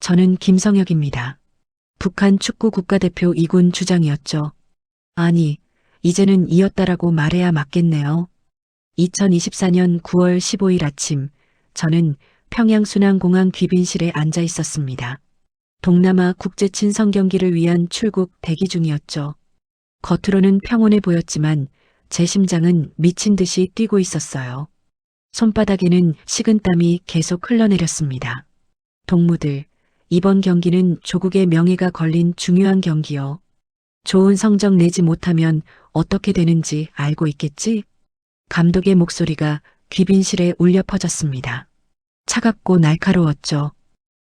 저는 김성혁입니다. 북한 축구 국가대표 2군 주장이었죠. 아니, 이제는 이었다라고 말해야 맞겠네요. 2024년 9월 15일 아침, 저는 평양 순안공항 귀빈실에 앉아 있었습니다. 동남아 국제 친선 경기를 위한 출국 대기 중이었죠. 겉으로는 평온해 보였지만 제 심장은 미친 듯이 뛰고 있었어요. 손바닥에는 식은땀이 계속 흘러내렸습니다. 동무들, 이번 경기는 조국의 명예가 걸린 중요한 경기요. 좋은 성적 내지 못하면 어떻게 되는지 알고 있겠지? 감독의 목소리가 귀빈실에 울려 퍼졌습니다. 차갑고 날카로웠죠.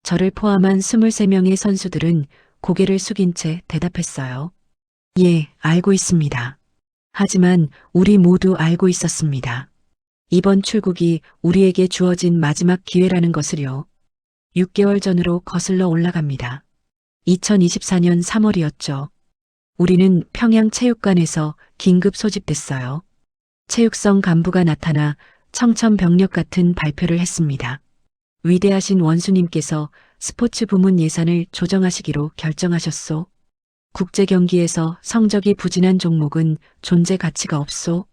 저를 포함한 23명의 선수들은 고개를 숙인 채 대답했어요. 예, 알고 있습니다. 하지만 우리 모두 알고 있었습니다. 이번 출국이 우리에게 주어진 마지막 기회라는 것을요. 6개월 전으로 거슬러 올라갑니다. 2024년 3월이었죠. 우리는 평양 체육관에서 긴급 소집됐어요. 체육성 간부가 나타나 청천벽력 같은 발표를 했습니다. 위대하신 원수님께서 스포츠 부문 예산을 조정하시기로 결정하셨소. 국제 경기에서 성적이 부진한 종목은 존재 가치가 없소.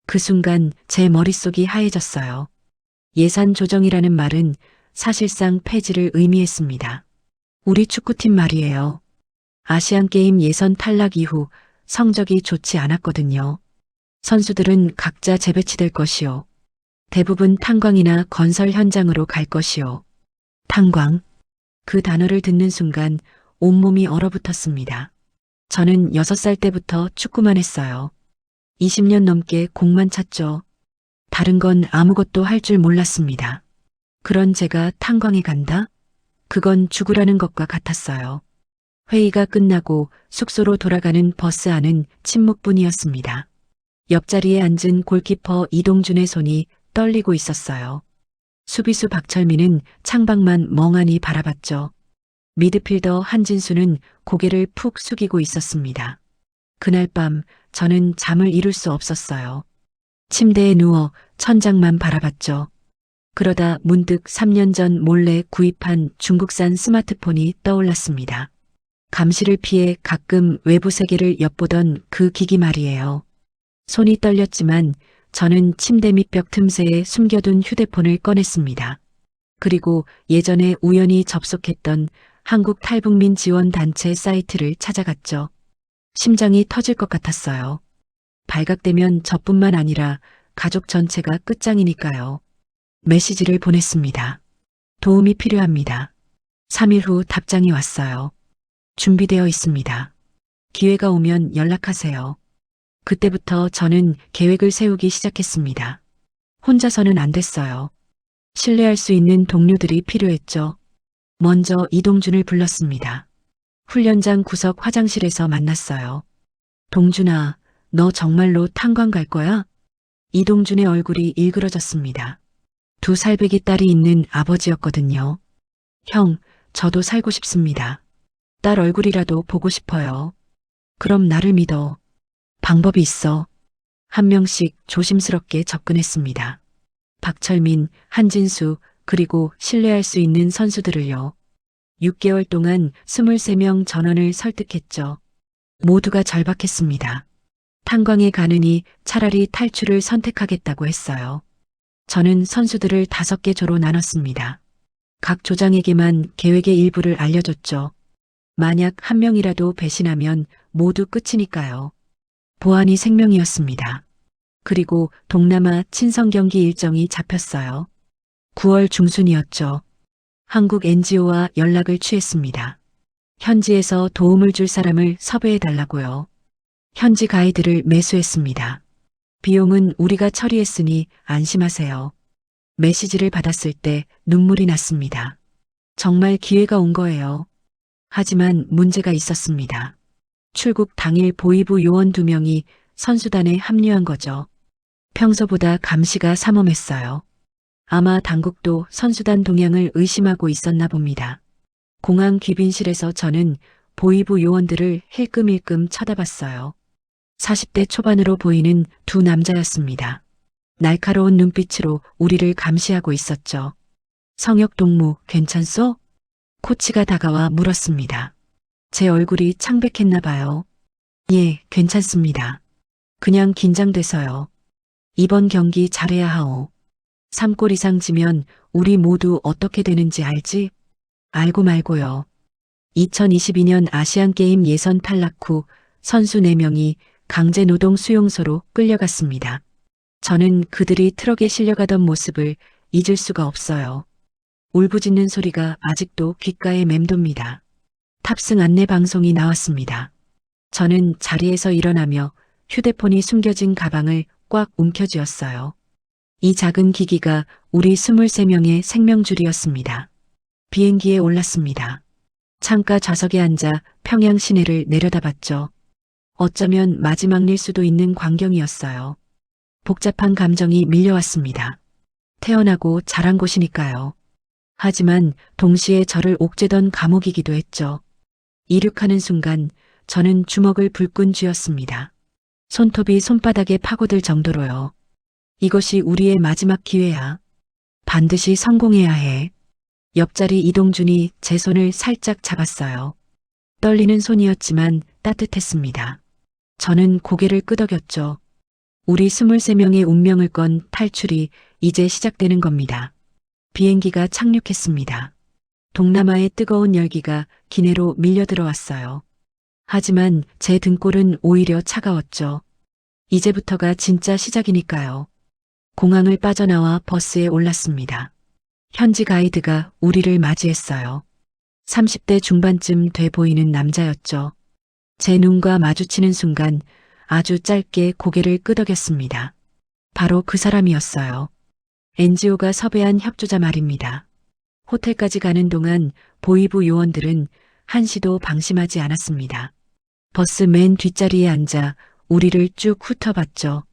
그 순간 제 머릿속이 하얘졌어요. 예산 조정이라는 말은 사실상 폐지를 의미했습니다. 우리 축구팀 말이에요. 아시안게임 예선 탈락 이후 성적이 좋지 않았거든요. 선수들은 각자 재배치될 것이요. 대부분 탄광이나 건설 현장으로 갈 것이요. 탄광. 그 단어를 듣는 순간 온몸이 얼어붙었습니다. 저는 6살 때부터 축구만 했어요. 20년 넘게 공만 찼죠. 다른 건 아무것도 할 줄 몰랐습니다. 그런 제가 탄광에 간다? 그건 죽으라는 것과 같았어요. 회의가 끝나고 숙소로 돌아가는 버스 안은 침묵뿐이었습니다. 옆자리에 앉은 골키퍼 이동준의 손이 떨리고 있었어요. 수비수 박철민은 창밖만 멍하니 바라봤죠. 미드필더 한진수는 고개를 푹 숙이고 있었습니다. 그날 밤 저는 잠을 이룰 수 없었어요. 침대에 누워 천장만 바라봤죠. 그러다 문득 3년 전 몰래 구입한 중국산 스마트폰이 떠올랐습니다. 감시를 피해 가끔 외부 세계를 엿보던 그 기기 말이에요. 손이 떨렸지만 저는 침대 밑벽 틈새에 숨겨둔 휴대폰을 꺼냈습니다. 그리고 예전에 우연히 접속했던 한국 탈북민 지원 단체 사이트를 찾아갔죠. 심장이 터질 것 같았어요. 발각되면 저뿐만 아니라 가족 전체가 끝장이니까요. 메시지를 보냈습니다. 도움이 필요합니다. 3일 후 답장이 왔어요. 준비되어 있습니다. 기회가 오면 연락하세요. 그때부터 저는 계획을 세우기 시작했습니다. 혼자서는 안 됐어요. 신뢰할 수 있는 동료들이 필요했죠. 먼저 이동준을 불렀습니다. 훈련장 구석 화장실에서 만났어요. 동준아, 너 정말로 탄광 갈 거야? 이동준의 얼굴이 일그러졌습니다. 2살배기 딸이 있는 아버지였거든요. 형, 저도 살고 싶습니다. 딸 얼굴이라도 보고 싶어요. 그럼 나를 믿어. 방법이 있어. 한 명씩 조심스럽게 접근했습니다. 박철민, 한진수, 그리고 신뢰할 수 있는 선수들을요. 6개월 동안 23명 전원을 설득했죠. 모두가 절박했습니다. 탄광에 가느니 차라리 탈출을 선택하겠다고 했어요. 저는 선수들을 5개 조로 나눴습니다. 각 조장에게만 계획의 일부를 알려줬죠. 만약 한 명이라도 배신하면 모두 끝이니까요. 보안이 생명이었습니다. 그리고 동남아 친선 경기 일정이 잡혔어요. 9월 중순이었죠. 한국 NGO와 연락을 취했습니다. 현지에서 도움을 줄 사람을 섭외해달라고요. 현지 가이드를 매수했습니다. 비용은 우리가 처리했으니 안심하세요. 메시지를 받았을 때 눈물이 났습니다. 정말 기회가 온 거예요. 하지만 문제가 있었습니다. 출국 당일 보위부 요원 2명이 선수단에 합류한 거죠. 평소보다 감시가 삼엄했어요. 아마 당국도 선수단 동향을 의심하고 있었나 봅니다. 공항 귀빈실에서 저는 보위부 요원들을 힐끔힐끔 쳐다봤어요. 40대 초반으로 보이는 2 남자였습니다. 날카로운 눈빛으로 우리를 감시하고 있었죠. 성혁 동무, 괜찮소? 코치가 다가와 물었습니다. 제 얼굴이 창백했나 봐요. 예, 괜찮습니다. 그냥 긴장돼서요. 이번 경기 잘해야 하오. 3골 이상 지면 우리 모두 어떻게 되는지 알지? 알고 말고요. 2022년 아시안게임 예선 탈락 후 선수 4명이 강제노동 수용소로 끌려갔습니다. 저는 그들이 트럭에 실려가던 모습을 잊을 수가 없어요. 울부짖는 소리가 아직도 귓가에 맴돕니다. 탑승 안내 방송이 나왔습니다. 저는 자리에서 일어나며 휴대폰이 숨겨진 가방을 꽉 움켜쥐었어요. 이 작은 기기가 우리 23명의 생명줄이었습니다. 비행기에 올랐습니다. 창가 좌석에 앉아 평양 시내를 내려다봤죠. 어쩌면 마지막일 수도 있는 광경이었어요. 복잡한 감정이 밀려왔습니다. 태어나고 자란 곳이니까요. 하지만 동시에 저를 옥죄던 감옥이기도 했죠. 이륙하는 순간 저는 주먹을 불끈 쥐었습니다. 손톱이 손바닥에 파고들 정도로요. 이것이 우리의 마지막 기회야. 반드시 성공해야 해. 옆자리 이동준이 제 손을 살짝 잡았어요. 떨리는 손이었지만 따뜻했습니다. 저는 고개를 끄덕였죠. 우리 23명의 운명을 건 탈출이 이제 시작되는 겁니다. 비행기가 착륙했습니다. 동남아의 뜨거운 열기가 기내로 밀려 들어왔어요. 하지만 제 등골은 오히려 차가웠죠. 이제부터가 진짜 시작이니까요. 공항을 빠져나와 버스에 올랐습니다. 현지 가이드가 우리를 맞이했어요. 30대 중반쯤 돼 보이는 남자였죠. 제 눈과 마주치는 순간 아주 짧게 고개를 끄덕였습니다. 바로 그 사람이었어요. NGO가 섭외한 협조자 말입니다. 호텔까지 가는 동안 보이부 요원들은 한시도 방심하지 않았습니다. 버스 맨 뒷자리에 앉아 우리를 쭉 훑어봤죠.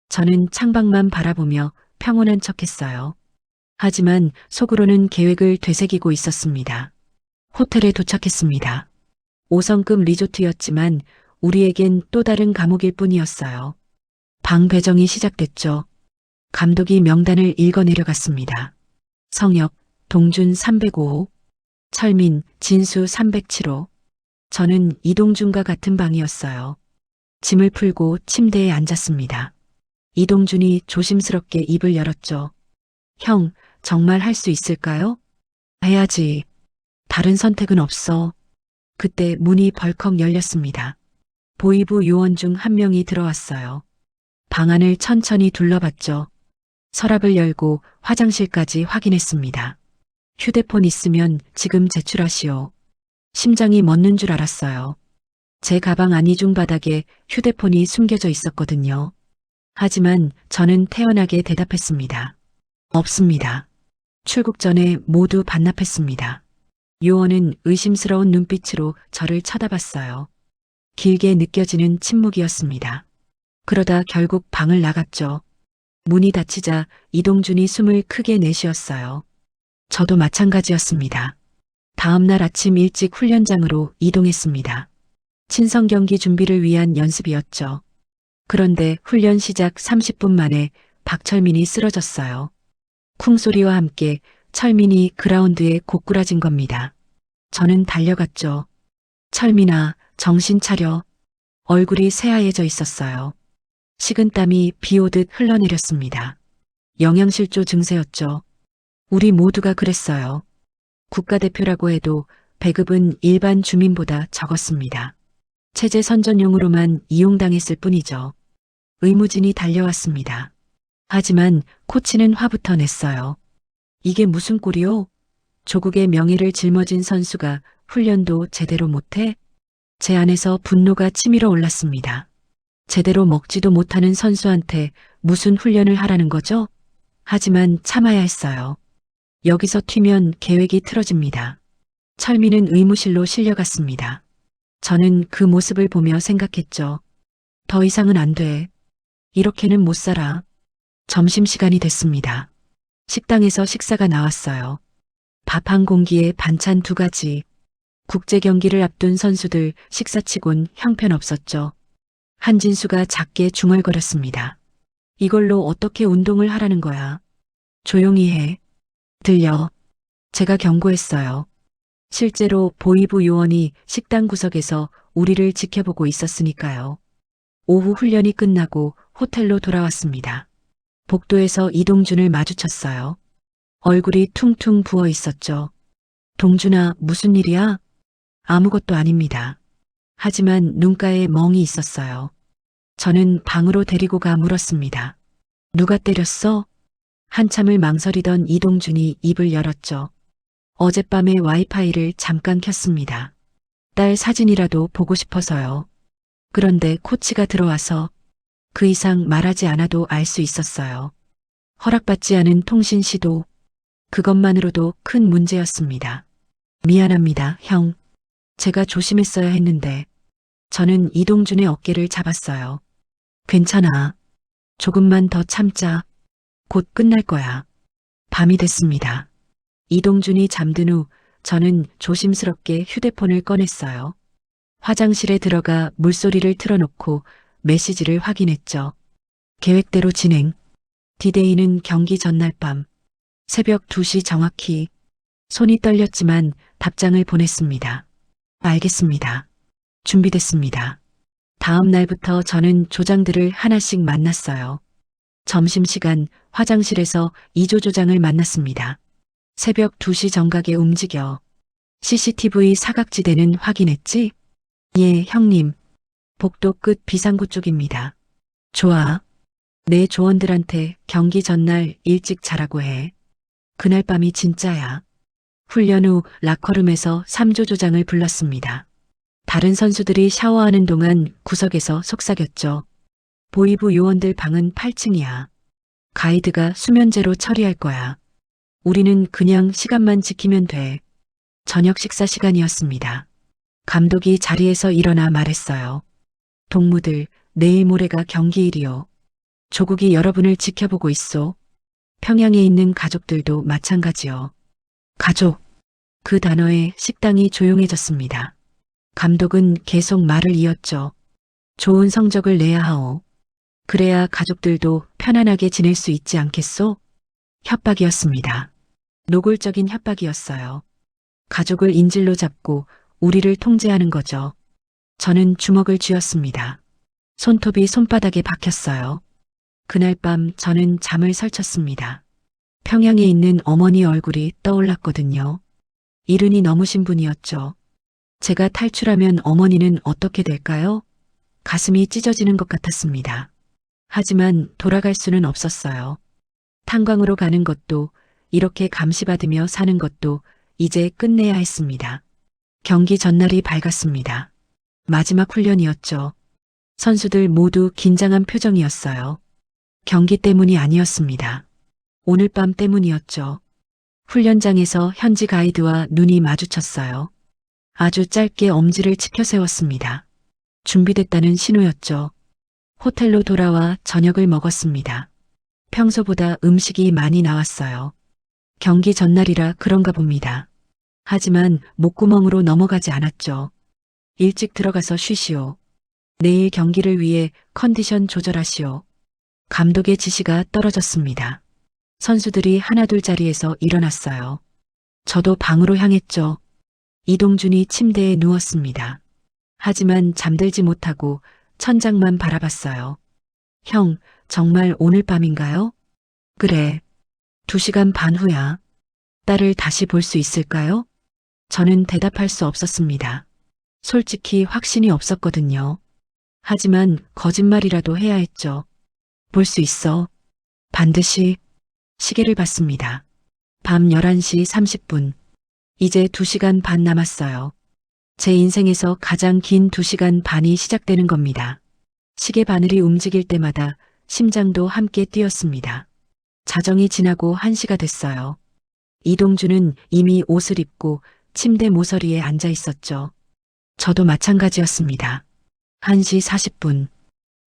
저는 창밖만 바라보며 평온한 척했어요. 하지만 속으로는 계획을 되새기고 있었습니다. 호텔에 도착했습니다. 5성급 리조트였지만 우리에겐 또 다른 감옥일 뿐이었어요. 방 배정이 시작됐죠. 감독이 명단을 읽어 내려갔습니다. 성혁, 동준 305호, 철민, 진수 307호. 저는 이동준과 같은 방이었어요. 짐을 풀고 침대에 앉았습니다. 이동준이 조심스럽게 입을 열었죠. 형, 정말 할 수 있을까요? 해야지. 다른 선택은 없어. 그때 문이 벌컥 열렸습니다. 보이부 요원 중 한 명이 들어왔어요. 방 안을 천천히 둘러봤죠. 서랍을 열고 화장실까지 확인했습니다. 휴대폰 있으면 지금 제출하시오. 심장이 멎는 줄 알았어요. 제 가방 안 이중 바닥에 휴대폰이 숨겨져 있었거든요. 하지만 저는 태연하게 대답했습니다. 없습니다. 출국 전에 모두 반납했습니다. 요원은 의심스러운 눈빛으로 저를 쳐다봤어요. 길게 느껴지는 침묵이었습니다. 그러다 결국 방을 나갔죠. 문이 닫히자 이동준이 숨을 크게 내쉬었어요. 저도 마찬가지였습니다. 다음 날 아침 일찍 훈련장으로 이동했습니다. 친선 경기 준비를 위한 연습이었죠. 그런데 훈련 시작 30분 만에 박철민이 쓰러졌어요. 쿵소리와 함께 철민이 그라운드에 고꾸라진 겁니다. 저는 달려갔죠. 철민아, 정신 차려. 얼굴이 새하얘져 있었어요. 식은땀이 비 오듯 흘러내렸습니다. 영양실조 증세였죠. 우리 모두가 그랬어요. 국가대표라고 해도 배급은 일반 주민보다 적었습니다. 체제 선전용으로만 이용당했을 뿐이죠. 의무진이 달려왔습니다. 하지만 코치는 화부터 냈어요. 이게 무슨 꼴이오? 조국의 명예를 짊어진 선수가 훈련도 제대로 못해? 제 안에서 분노가 치밀어 올랐습니다. 제대로 먹지도 못하는 선수한테 무슨 훈련을 하라는 거죠? 하지만 참아야 했어요. 여기서 튀면 계획이 틀어집니다. 철민은 의무실로 실려갔습니다. 저는 그 모습을 보며 생각했죠. 더 이상은 안 돼. 이렇게는 못 살아. 점심시간이 됐습니다. 식당에서 식사가 나왔어요. 밥 한 공기에 반찬 2가지. 국제 경기를 앞둔 선수들 식사치곤 형편없었죠. 한진수가 작게 중얼거렸습니다. 이걸로 어떻게 운동을 하라는 거야. 조용히 해. 들려. 제가 경고했어요. 실제로 보이부 요원이 식당 구석에서 우리를 지켜보고 있었으니까요. 오후 훈련이 끝나고 호텔로 돌아왔습니다. 복도에서 이동준을 마주쳤어요. 얼굴이 퉁퉁 부어 있었죠. 동준아, 무슨 일이야? 아무것도 아닙니다. 하지만 눈가에 멍이 있었어요. 저는 방으로 데리고 가 물었습니다. 누가 때렸어? 한참을 망설이던 이동준이 입을 열었죠. 어젯밤에 와이파이를 잠깐 켰습니다. 딸 사진이라도 보고 싶어서요. 그런데 코치가 들어와서 그 이상 말하지 않아도 알 수 있었어요. 허락받지 않은 통신 시도, 그것만으로도 큰 문제였습니다. 미안합니다, 형. 제가 조심했어야 했는데. 저는 이동준의 어깨를 잡았어요. 괜찮아. 조금만 더 참자. 곧 끝날 거야. 밤이 됐습니다. 이동준이 잠든 후 저는 조심스럽게 휴대폰을 꺼냈어요. 화장실에 들어가 물소리를 틀어놓고 메시지를 확인했죠. 계획대로 진행. 디데이는 경기 전날 밤. 새벽 2시 정확히. 손이 떨렸지만 답장을 보냈습니다. 알겠습니다. 준비됐습니다. 다음 날부터 저는 조장들을 하나씩 만났어요. 점심시간 화장실에서 이조 조장을 만났습니다. 새벽 2시 정각에 움직여. CCTV 사각지대는 확인했지? 예, 형님. 복도 끝 비상구 쪽입니다. 좋아. 내 조원들한테 경기 전날 일찍 자라고 해. 그날 밤이 진짜야. 훈련 후 라커룸에서 3조 조장을 불렀습니다. 다른 선수들이 샤워하는 동안 구석에서 속삭였죠. 보이부 요원들 방은 8층이야. 가이드가 수면제로 처리할 거야. 우리는 그냥 시간만 지키면 돼. 저녁 식사 시간이었습니다. 감독이 자리에서 일어나 말했어요. 동무들, 내일 모레가 경기일이요. 조국이 여러분을 지켜보고 있소. 평양에 있는 가족들도 마찬가지요. 가족. 그 단어에 식당이 조용해졌습니다. 감독은 계속 말을 이었죠. 좋은 성적을 내야 하오. 그래야 가족들도 편안하게 지낼 수 있지 않겠소? 협박이었습니다. 노골적인 협박이었어요. 가족을 인질로 잡고 우리를 통제하는 거죠. 저는 주먹을 쥐었습니다. 손톱이 손바닥에 박혔어요. 그날 밤 저는 잠을 설쳤습니다. 평양에 있는 어머니 얼굴이 떠올랐거든요. 이른이 넘으신 분이었죠. 제가 탈출하면 어머니는 어떻게 될까요? 가슴이 찢어지는 것 같았습니다. 하지만 돌아갈 수는 없었어요. 탄광으로 가는 것도 이렇게 감시받으며 사는 것도 이제 끝내야 했습니다. 경기 전날이 밝았습니다. 마지막 훈련이었죠. 선수들 모두 긴장한 표정이었어요. 경기 때문이 아니었습니다. 오늘 밤 때문이었죠. 훈련장에서 현지 가이드와 눈이 마주쳤어요. 아주 짧게 엄지를 치켜 세웠습니다. 준비됐다는 신호였죠. 호텔로 돌아와 저녁을 먹었습니다. 평소보다 음식이 많이 나왔어요. 경기 전날이라 그런가 봅니다. 하지만 목구멍으로 넘어가지 않았죠. 일찍 들어가서 쉬시오. 내일 경기를 위해 컨디션 조절하시오. 감독의 지시가 떨어졌습니다. 선수들이 하나둘 자리에서 일어났어요. 저도 방으로 향했죠. 이동준이 침대에 누웠습니다. 하지만 잠들지 못하고 천장만 바라봤어요. 형, 정말 오늘 밤인가요? 그래. 2시간 반 후야. 딸을 다시 볼 수 있을까요? 저는 대답할 수 없었습니다. 솔직히 확신이 없었거든요. 하지만 거짓말이라도 해야 했죠. 볼 수 있어. 반드시. 시계를 봤습니다. 밤 11시 30분. 이제 2시간 반 남았어요. 제 인생에서 가장 긴 2시간 반이 시작되는 겁니다. 시계 바늘이 움직일 때마다 심장도 함께 뛰었습니다. 자정이 지나고 1시가 됐어요. 이동준은 이미 옷을 입고 침대 모서리에 앉아 있었죠. 저도 마찬가지였습니다. 1시 40분.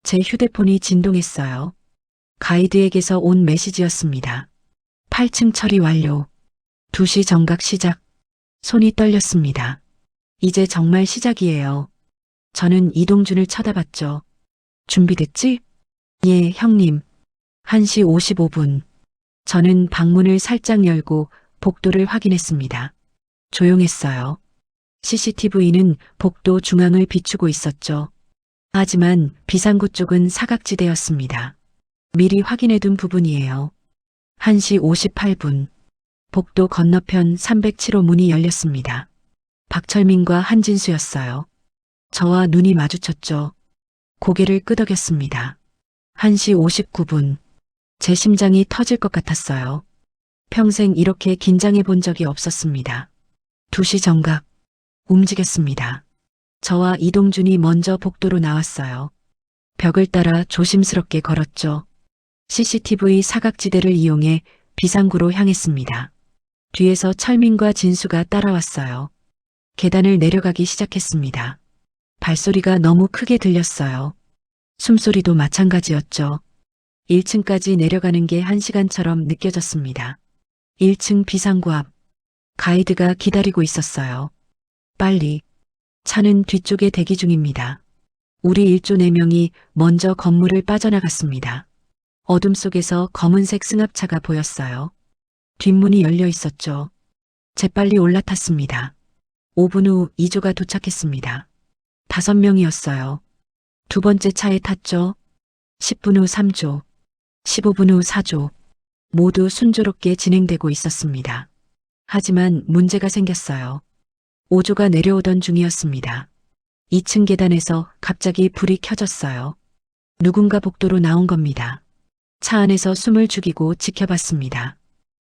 제 휴대폰이 진동했어요. 가이드에게서 온 메시지였습니다. 8층 처리 완료. 2시 정각 시작. 손이 떨렸습니다. 이제 정말 시작이에요. 저는 이동준을 쳐다봤죠. 준비됐지? 예, 형님. 1시 55분. 저는 방문을 살짝 열고 복도를 확인했습니다. 조용했어요. CCTV는 복도 중앙을 비추고 있었죠. 하지만 비상구 쪽은 사각지대였습니다. 미리 확인해둔 부분이에요. 1시 58분. 복도 건너편 307호 문이 열렸습니다. 박철민과 한진수였어요. 저와 눈이 마주쳤죠. 고개를 끄덕였습니다. 1시 59분. 제 심장이 터질 것 같았어요. 평생 이렇게 긴장해 본 적이 없었습니다. 2시 정각. 움직였습니다. 저와 이동준이 먼저 복도로 나왔어요. 벽을 따라 조심스럽게 걸었죠. CCTV 사각지대를 이용해 비상구로 향했습니다. 뒤에서 철민과 진수가 따라왔어요. 계단을 내려가기 시작했습니다. 발소리가 너무 크게 들렸어요. 숨소리도 마찬가지였죠. 1층까지 내려가는 게 1시간처럼 느껴졌습니다. 1층 비상구 앞. 가이드가 기다리고 있었어요. 빨리. 차는 뒤쪽에 대기 중입니다. 우리 일조 4명이 먼저 건물을 빠져나갔습니다. 어둠 속에서 검은색 승합차가 보였어요. 뒷문이 열려 있었죠. 재빨리 올라탔습니다. 5분 후 2조가 도착했습니다. 5명이었어요. 두 번째 차에 탔죠. 10분 후 3조, 15분 후 4조. 모두 순조롭게 진행되고 있었습니다. 하지만 문제가 생겼어요. 5조가 내려오던 중이었습니다. 2층 계단에서 갑자기 불이 켜졌어요. 누군가 복도로 나온 겁니다. 차 안에서 숨을 죽이고 지켜봤습니다.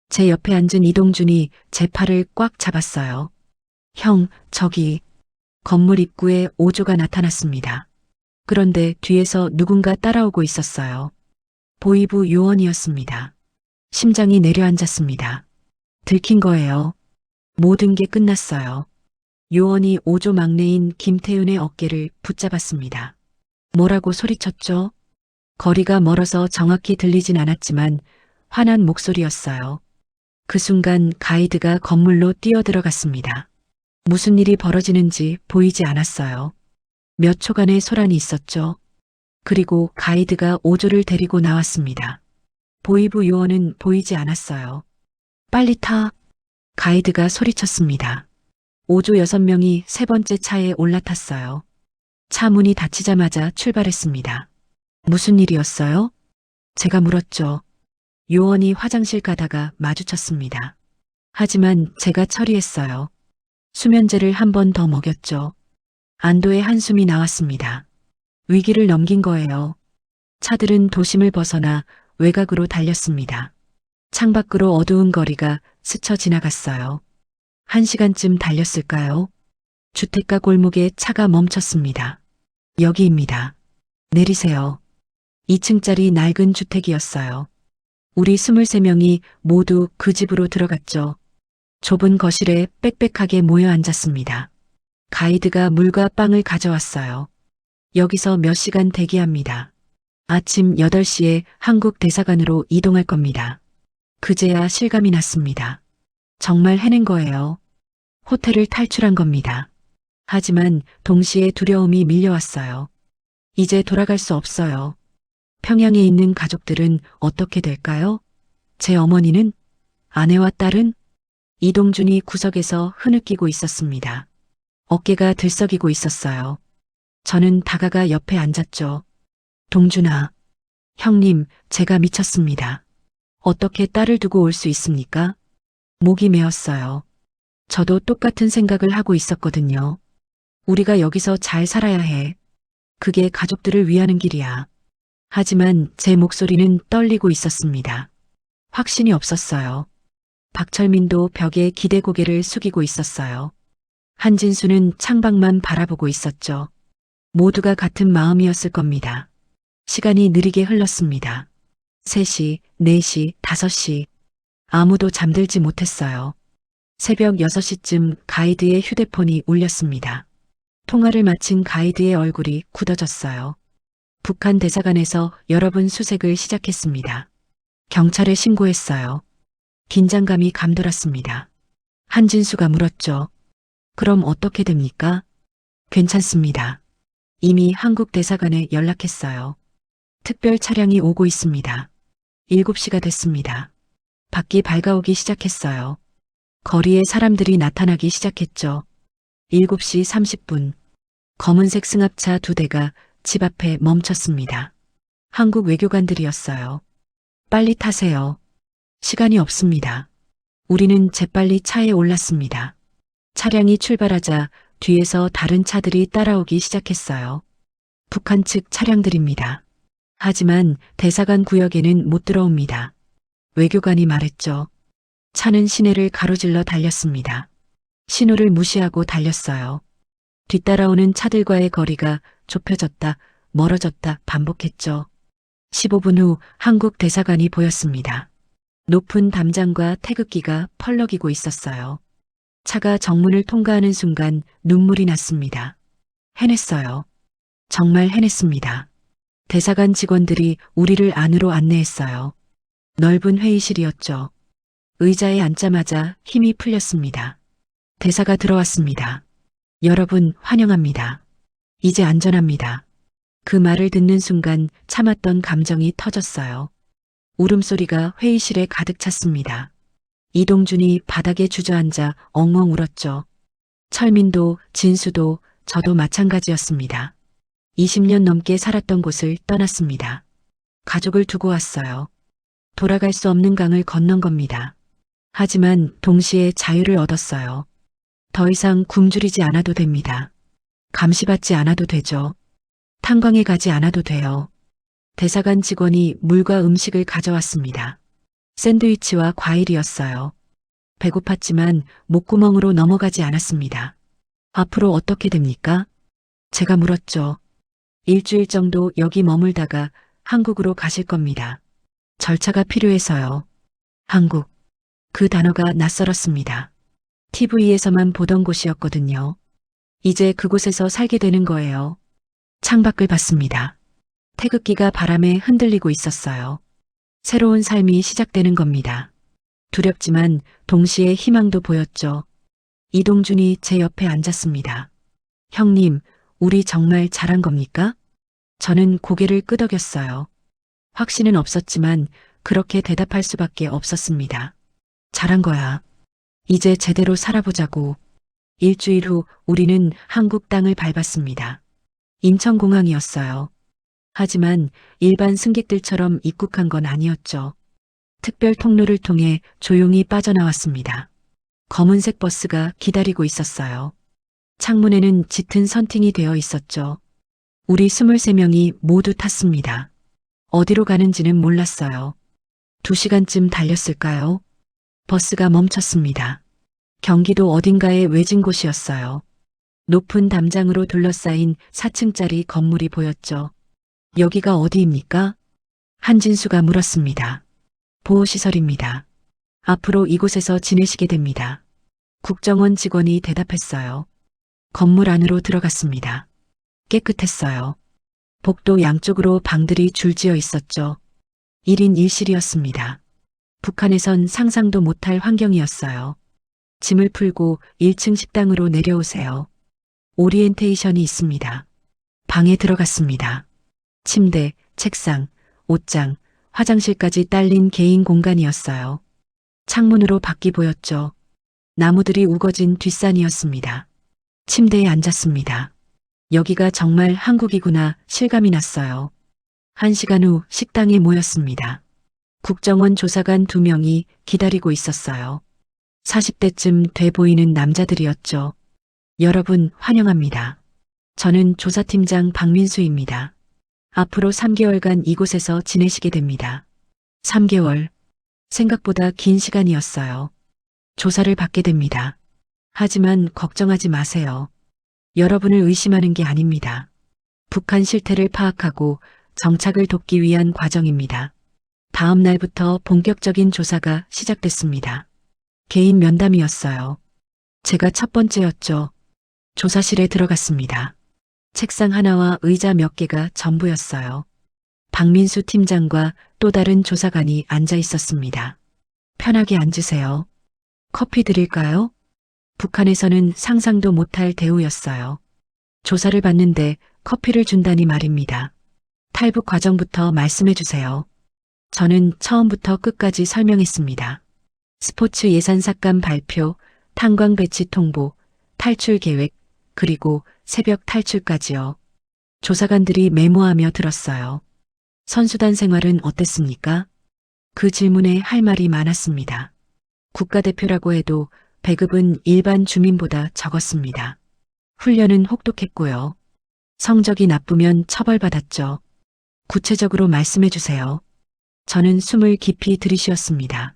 제 옆에 앉은 이동준이 제 팔을 꽉 잡았어요. 형, 저기. 건물 입구에 5조가 나타났습니다. 그런데 뒤에서 누군가 따라오고 있었어요. 보이부 요원이었습니다. 심장이 내려앉았습니다. 들킨 거예요. 모든 게 끝났어요. 요원이 5조 막내인 김태윤의 어깨를 붙잡았습니다. 뭐라고 소리쳤죠? 거리가 멀어서 정확히 들리진 않았지만 화난 목소리였어요. 그 순간 가이드가 건물로 뛰어들어갔습니다. 무슨 일이 벌어지는지 보이지 않았어요. 몇 초간의 소란이 있었죠. 그리고 가이드가 5조를 데리고 나왔습니다. 보이부 요원은 보이지 않았어요. 빨리 타. 가이드가 소리쳤습니다. 5조 6명이 세 번째 차에 올라탔어요. 차 문이 닫히자마자 출발했습니다. 무슨 일이었어요? 제가 물었죠. 요원이 화장실 가다가 마주쳤습니다. 하지만 제가 처리했어요. 수면제를 한 번 더 먹였죠. 안도의 한숨이 나왔습니다. 위기를 넘긴 거예요. 차들은 도심을 벗어나 외곽으로 달렸습니다. 창밖으로 어두운 거리가 스쳐 지나갔어요. 1시간쯤 달렸을까요? 주택가 골목에 차가 멈췄습니다. 여기입니다. 내리세요. 2층짜리 낡은 주택이었어요. 우리 23명이 모두 그 집으로 들어갔죠. 좁은 거실에 빽빽하게 모여 앉았습니다. 가이드가 물과 빵을 가져왔어요. 여기서 몇 시간 대기합니다. 아침 8시에 한국 대사관으로 이동할 겁니다. 그제야 실감이 났습니다. 정말 해낸 거예요. 호텔을 탈출한 겁니다. 하지만 동시에 두려움이 밀려왔어요. 이제 돌아갈 수 없어요. 평양에 있는 가족들은 어떻게 될까요? 제 어머니는? 아내와 딸은? 이동준이 구석에서 흐느끼고 있었습니다. 어깨가 들썩이고 있었어요. 저는 다가가 옆에 앉았죠. 동준아, 형님, 제가 미쳤습니다. 어떻게 딸을 두고 올 수 있습니까? 목이 메었어요. 저도 똑같은 생각을 하고 있었거든요. 우리가 여기서 잘 살아야 해. 그게 가족들을 위하는 길이야. 하지만 제 목소리는 떨리고 있었습니다. 확신이 없었어요. 박철민도 벽에 기대 고개를 숙이고 있었어요. 한진수는 창밖만 바라보고 있었죠. 모두가 같은 마음이었을 겁니다. 시간이 느리게 흘렀습니다. 3시, 4시, 5시. 아무도 잠들지 못했어요. 새벽 6시쯤 가이드의 휴대폰이 울렸습니다. 통화를 마친 가이드의 얼굴이 굳어졌어요. 북한 대사관에서 여러분 수색을 시작했습니다. 경찰에 신고했어요. 긴장감이 감돌았습니다. 한진수가 물었죠. 그럼 어떻게 됩니까? 괜찮습니다. 이미 한국 대사관에 연락했어요. 특별 차량이 오고 있습니다. 7시가 됐습니다. 밖이 밝아오기 시작했어요. 거리에 사람들이 나타나기 시작했죠. 7시 30분. 검은색 승합차 2대가 집 앞에 멈췄습니다. 한국 외교관들이었어요. 빨리 타세요. 시간이 없습니다. 우리는 재빨리 차에 올랐습니다. 차량이 출발하자 뒤에서 다른 차들이 따라오기 시작했어요. 북한 측 차량들입니다. 하지만 대사관 구역에는 못 들어옵니다. 외교관이 말했죠. 차는 시내를 가로질러 달렸습니다. 신호를 무시하고 달렸어요. 뒤따라오는 차들과의 거리가 좁혀졌다, 멀어졌다 반복했죠. 15분 후 한국 대사관이 보였습니다. 높은 담장과 태극기가 펄럭이고 있었어요. 차가 정문을 통과하는 순간 눈물이 났습니다. 해냈어요. 정말 해냈습니다. 대사관 직원들이 우리를 안으로 안내했어요. 넓은 회의실이었죠. 의자에 앉자마자 힘이 풀렸습니다. 대사가 들어왔습니다. 여러분 환영합니다. 이제 안전합니다. 그 말을 듣는 순간 참았던 감정이 터졌어요. 울음소리가 회의실에 가득 찼습니다. 이동준이 바닥에 주저앉아 엉엉 울었죠. 철민도, 진수도, 저도 마찬가지였습니다. 20년 넘게 살았던 곳을 떠났습니다. 가족을 두고 왔어요. 돌아갈 수 없는 강을 건넌 겁니다. 하지만 동시에 자유를 얻었어요. 더 이상 굶주리지 않아도 됩니다. 감시받지 않아도 되죠. 탄광에 가지 않아도 돼요. 대사관 직원이 물과 음식을 가져왔습니다. 샌드위치와 과일이었어요. 배고팠지만 목구멍으로 넘어가지 않았습니다. 앞으로 어떻게 됩니까? 제가 물었죠. 일주일 정도 여기 머물다가 한국으로 가실 겁니다. 절차가 필요해서요. 한국. 그 단어가 낯설었습니다. TV에서만 보던 곳이었거든요. 이제 그곳에서 살게 되는 거예요. 창밖을 봤습니다. 태극기가 바람에 흔들리고 있었어요. 새로운 삶이 시작되는 겁니다. 두렵지만 동시에 희망도 보였죠. 이동준이 제 옆에 앉았습니다. 형님, 우리 정말 잘한 겁니까? 저는 고개를 끄덕였어요. 확신은 없었지만 그렇게 대답할 수밖에 없었습니다. 잘한 거야. 이제 제대로 살아보자고. 일주일 후 우리는 한국 땅을 밟았습니다. 인천공항이었어요. 하지만 일반 승객들처럼 입국한 건 아니었죠. 특별 통로를 통해 조용히 빠져나왔습니다. 검은색 버스가 기다리고 있었어요. 창문에는 짙은 선팅이 되어 있었죠. 우리 23명이 모두 탔습니다. 어디로 가는지는 몰랐어요. 2시간쯤 달렸을까요? 버스가 멈췄습니다. 경기도 어딘가의 외진 곳이었어요. 높은 담장으로 둘러싸인 4층짜리 건물이 보였죠. 여기가 어디입니까? 한진수가 물었습니다. 보호시설입니다. 앞으로 이곳에서 지내시게 됩니다. 국정원 직원이 대답했어요. 건물 안으로 들어갔습니다. 깨끗했어요. 복도 양쪽으로 방들이 줄지어 있었죠. 1인 1실이었습니다. 북한에선 상상도 못할 환경이었어요. 짐을 풀고 1층 식당으로 내려오세요. 오리엔테이션이 있습니다. 방에 들어갔습니다. 침대, 책상, 옷장, 화장실까지 딸린 개인 공간이었어요. 창문으로 밖이 보였죠. 나무들이 우거진 뒷산이었습니다. 침대에 앉았습니다. 여기가 정말 한국이구나 실감이 났어요. 1시간 후 식당에 모였습니다. 국정원 조사관 2명이 기다리고 있었어요. 40대쯤 돼 보이는 남자들이었죠. 여러분 환영합니다. 저는 조사팀장 박민수입니다. 앞으로 3개월간 이곳에서 지내시게 됩니다. 3개월. 생각보다 긴 시간이었어요. 조사를 받게 됩니다. 하지만 걱정하지 마세요. 여러분을 의심하는 게 아닙니다. 북한 실태를 파악하고 정착을 돕기 위한 과정입니다. 다음 날부터 본격적인 조사가 시작됐습니다. 개인 면담이었어요. 제가 첫 번째였죠. 조사실에 들어갔습니다. 책상 하나와 의자 몇 개가 전부였어요. 박민수 팀장과 또 다른 조사관이 앉아 있었습니다. 편하게 앉으세요. 커피 드릴까요? 북한에서는 상상도 못할 대우였어요. 조사를 받는데 커피를 준다니 말입니다. 탈북 과정부터 말씀해 주세요. 저는 처음부터 끝까지 설명했습니다. 스포츠 예산 삭감 발표, 탄광 배치 통보, 탈출 계획, 그리고 새벽 탈출까지요. 조사관들이 메모하며 들었어요. 선수단 생활은 어땠습니까? 그 질문에 할 말이 많았습니다. 국가대표라고 해도 배급은 일반 주민보다 적었습니다. 훈련은 혹독했고요. 성적이 나쁘면 처벌받았죠. 구체적으로 말씀해 주세요. 저는 숨을 깊이 들이쉬었습니다.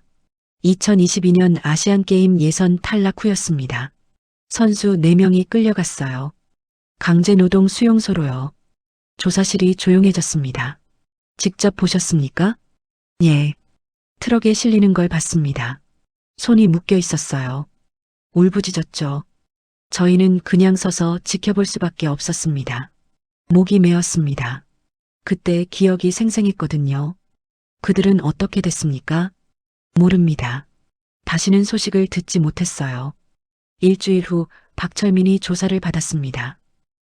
2022년 아시안게임 예선 탈락 후였습니다. 선수 4명이 끌려갔어요. 강제노동 수용소로요. 조사실이 조용해졌습니다. 직접 보셨습니까? 예. 트럭에 실리는 걸 봤습니다. 손이 묶여 있었어요. 울부짖었죠. 저희는 그냥 서서 지켜볼 수밖에 없었습니다. 목이 메었습니다. 그때 기억이 생생했거든요. 그들은 어떻게 됐습니까? 모릅니다. 다시는 소식을 듣지 못했어요. 일주일 후 박철민이 조사를 받았습니다.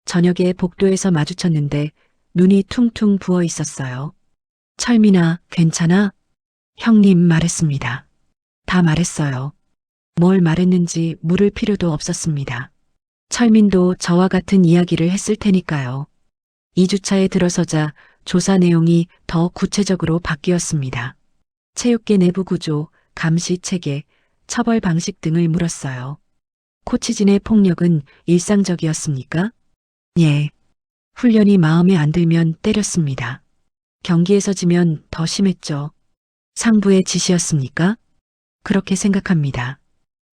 저녁에 복도에서 마주쳤는데 눈이 퉁퉁 부어 있었어요. 철민아, 괜찮아? 형님 말했습니다. 다 말했어요. 뭘 말했는지 물을 필요도 없었습니다. 철민도 저와 같은 이야기를 했을 테니까요. 2주차에 들어서자 조사 내용이 더 구체적으로 바뀌었습니다. 체육계 내부 구조, 감시 체계, 처벌 방식 등을 물었어요. 코치진의 폭력은 일상적이었습니까? 예. 훈련이 마음에 안 들면 때렸습니다. 경기에서 지면 더 심했죠. 상부의 지시였습니까? 그렇게 생각합니다.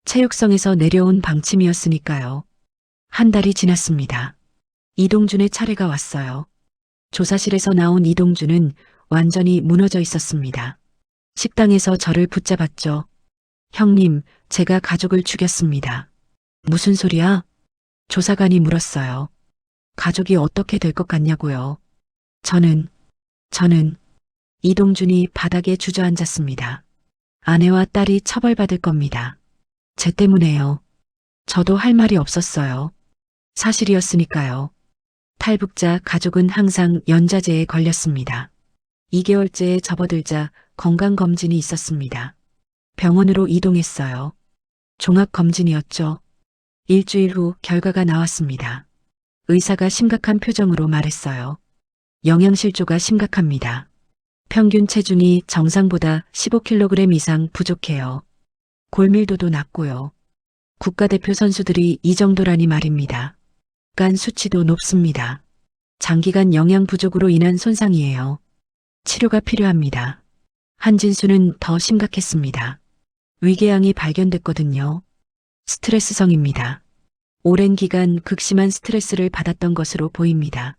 체육성에서 내려온 방침이었으니까요. 한 달이 지났습니다. 이동준의 차례가 왔어요. 조사실에서 나온 이동준은 완전히 무너져 있었습니다. 식당에서 저를 붙잡았죠. 형님, 제가 가족을 죽였습니다. 무슨 소리야? 조사관이 물었어요. 가족이 어떻게 될 것 같냐고요. 저는 이동준이 바닥에 주저앉았습니다. 아내와 딸이 처벌받을 겁니다. 제 때문에요. 저도 할 말이 없었어요. 사실이었으니까요. 탈북자 가족은 항상 연자제에 걸렸습니다. 2개월째에 접어들자 건강검진이 있었습니다. 병원으로 이동했어요. 종합검진이었죠. 일주일 후 결과가 나왔습니다. 의사가 심각한 표정으로 말했어요. 영양실조가 심각합니다. 평균 체중이 정상보다 15kg 이상 부족해요. 골밀도도 낮고요. 국가대표 선수들이 이 정도라니 말입니다. 간 수치도 높습니다. 장기간 영양 부족으로 인한 손상이에요. 치료가 필요합니다. 한진수는 더 심각했습니다. 위궤양이 발견됐거든요. 스트레스성입니다. 오랜 기간 극심한 스트레스를 받았던 것으로 보입니다.